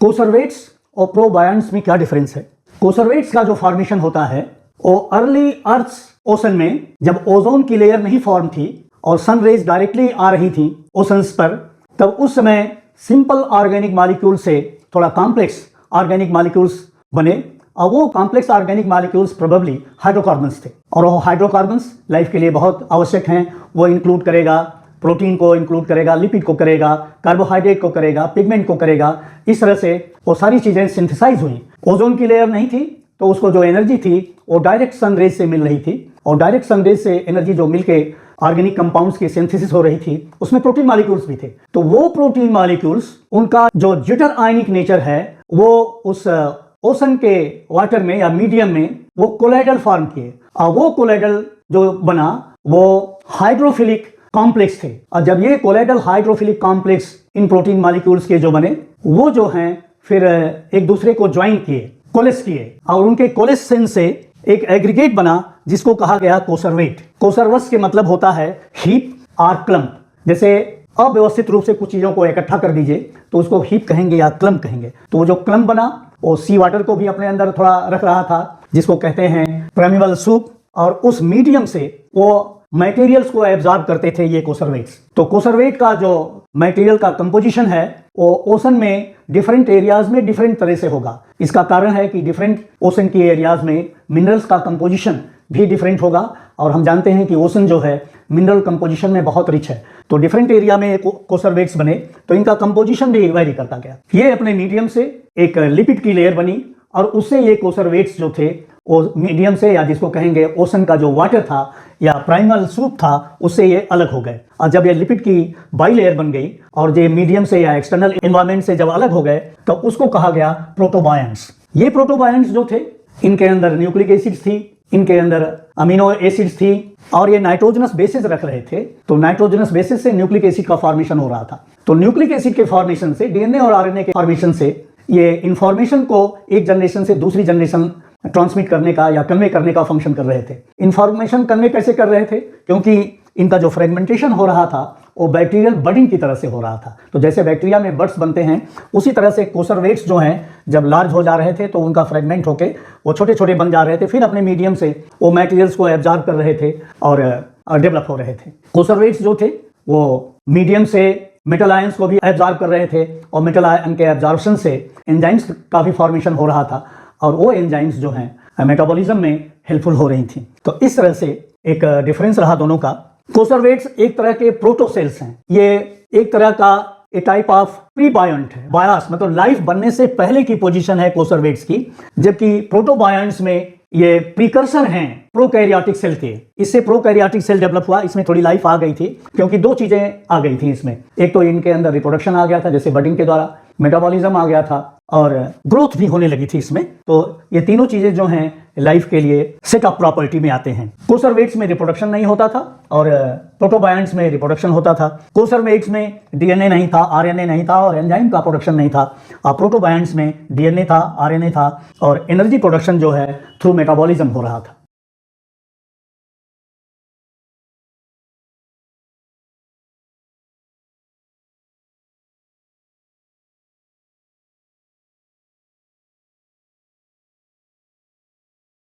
कोसर्वेट्स और प्रोबायंट्स में क्या डिफरेंस है? कोसर्वेट्स का जो फॉर्मेशन होता है वो अर्ली अर्थ ओशन में, जब ओजोन की लेयर नहीं फॉर्म थी और सन रेज डायरेक्टली आ रही थी ओशंस पर, तब उस समय सिंपल ऑर्गेनिक मॉलिक्यूल से थोड़ा कॉम्प्लेक्स ऑर्गेनिक मॉलिक्यूल्स बने, और वो complex organic molecules probably hydrocarbons थे। और वो हाइड्रोकार्बन्स लाइफ के लिए बहुत आवश्यक हैं। वो इंक्लूड करेगा प्रोटीन को, इंक्लूड करेगा लिपिड को, करेगा कार्बोहाइड्रेट को, करेगा पिगमेंट को, करेगा। इस तरह से वो सारी चीज़ें सिंथेसाइज हुई। ओजोन की लेयर नहीं थी तो उसको जो एनर्जी थी वो डायरेक्ट सन रेज से मिल रही थी, और डायरेक्ट सन रेज से एनर्जी जो मिलके ऑर्गेनिक कंपाउंड्स की सिंथेसिस हो रही थी, उसमें प्रोटीन मॉलिक्यूल्स भी थे। तो वो प्रोटीन मॉलिक्यूल्स, उनका जो जिटर आयनिक नेचर है, वो उस ओशन के वाटर में या मीडियम में वो कोलाइडल फॉर्म किए, और वो कोलाइडल जो बना वो हाइड्रोफिलिक कॉम्प्लेक्स थे। और जब ये colloidal hydrophilic complex in protein molecules के जो बने, वो जो हैं फिर एक दूसरे को ज्वाइन किए, कोलेस किए, और उनके कोलेसन से एक एग्रीगेट बना जिसको कहा गया कोसर्वेट। कोसर्वस के मतलब होता है हीप और क्लम्प। जैसे अव्यवस्थित रूप से कुछ चीज़ों को इकट्ठा कर दीजिए तो उसको हीप कहेंगे या क्लम्प कहेंगे। तो वो जो क्लम्प बना वो सी वाटर को भी अपने अंदर थोड़ा रख रहा था, जिसको कहते हैं परमेबल सूप, और उस मीडियम से वो मटेरियल्स को एब्जॉर्ब करते थे ये कोसर्वेट्स। तो कोसर्वेट का जो मटेरियल का कंपोजिशन है वो ओशन में डिफरेंट एरियाज में डिफरेंट तरह से होगा। इसका कारण है कि डिफरेंट ओशन के एरियाज में मिनरल्स का कंपोजिशन भी डिफरेंट होगा, और हम जानते हैं कि ओशन जो है मिनरल कंपोजिशन में बहुत रिच है। तो डिफरेंट एरिया में कोसर्वेट्स बने तो इनका कंपोजिशन भी वेरी करता गया। ये अपने मीडियम से एक लिपिड की लेयर बनी, और उससे ये कोसर्वेट्स जो थे वो मीडियम से, या जिसको कहेंगे ओशन का जो वाटर था या प्राइमल सूप था, उससे ये अलग हो गए। और जब ये लिपिड की बाई लेयर बन गई और ये मीडियम से या एक्सटर्नल एनवायरनमेंट से जब अलग हो गए, तो उसको कहा गया प्रोटोबायंट्स। ये प्रोटोबायंट्स जो थे, इनके अंदर न्यूक्लिक एसिड्स थी, इनके अंदर अमीनो एसिड्स थी, और ये नाइट्रोजनस बेसिस रख रहे थे। तो नाइट्रोजनस बेसिस से न्यूक्लिक एसिड का फॉर्मेशन हो रहा था। तो न्यूक्लिक एसिड के फॉर्मेशन से, डीएनए और आरएनए के फॉर्मेशन से, ये इंफॉर्मेशन को एक जनरेशन से दूसरी जनरेशन ट्रांसमिट करने का या कन्वे करने का फंक्शन कर रहे थे। इंफॉर्मेशन कन्वे कैसे कर रहे थे? क्योंकि इनका जो फ्रेगमेंटेशन हो रहा था वो बैक्टीरियल बडिंग की तरह से हो रहा था। तो जैसे बैक्टीरिया में बड्स बनते हैं, उसी तरह से कोसर्वेट्स जो हैं जब लार्ज हो जा रहे थे तो उनका फ्रेगमेंट होके वो छोटे छोटे बन जा रहे थे, फिर अपने मीडियम से वो मटेरियल्स को एब्जॉर्ब कर रहे थे और डेवलप हो रहे थे। कोसर्वेट्स जो थे वो मीडियम से मेटल आयंस को भी एब्जॉर्ब कर रहे थे, और मेटल आयन के एब्जॉर्प्शन से एंजाइम्स का भी फॉर्मेशन हो रहा था, और वो एंजाइम्स जो हैं मेटाबॉलिज्म में हेल्पफुल हो रही थी। तो इस तरह से एक डिफरेंस रहा दोनों का। कोसर्वेट्स एक तरह के प्रोटोसेल्स हैं। ये एक तरह का ए टाइप ऑफ प्रीबायंट है। बायस मतलब लाइफ बनने से पहले की पोजीशन है कोसर्वेट्स की, जबकि प्रोटोबायंट्स में ये प्रीकर्सर हैं प्रोकैरियोटिक सेल के। इससे प्रोकैरियोटिक सेल डेवलप हुआ, इसमें थोड़ी लाइफ आ गई थी क्योंकि दो चीजें आ गई थी इसमें। एक तो इनके अंदर रिप्रोडक्शन आ गया था, जैसे बडिंग के द्वारा, मेटाबॉलिज्म आ गया था, और ग्रोथ भी होने लगी थी इसमें। तो ये तीनों चीजें जो हैं लाइफ के लिए सेट ऑफ प्रॉपर्टी में आते हैं। कोसर्वेट्स में रिप्रोडक्शन नहीं होता था और प्रोटोबायंट्स में रिप्रोडक्शन होता था। कोसर्वेट्स में डीएनए नहीं था, आरएनए नहीं था, और एंजाइम का प्रोडक्शन नहीं था। और प्रोटोबायंट्स में डीएनए था, आरएनए था, और एनर्जी प्रोडक्शन जो है थ्रू मेटाबॉलिज्म हो रहा था।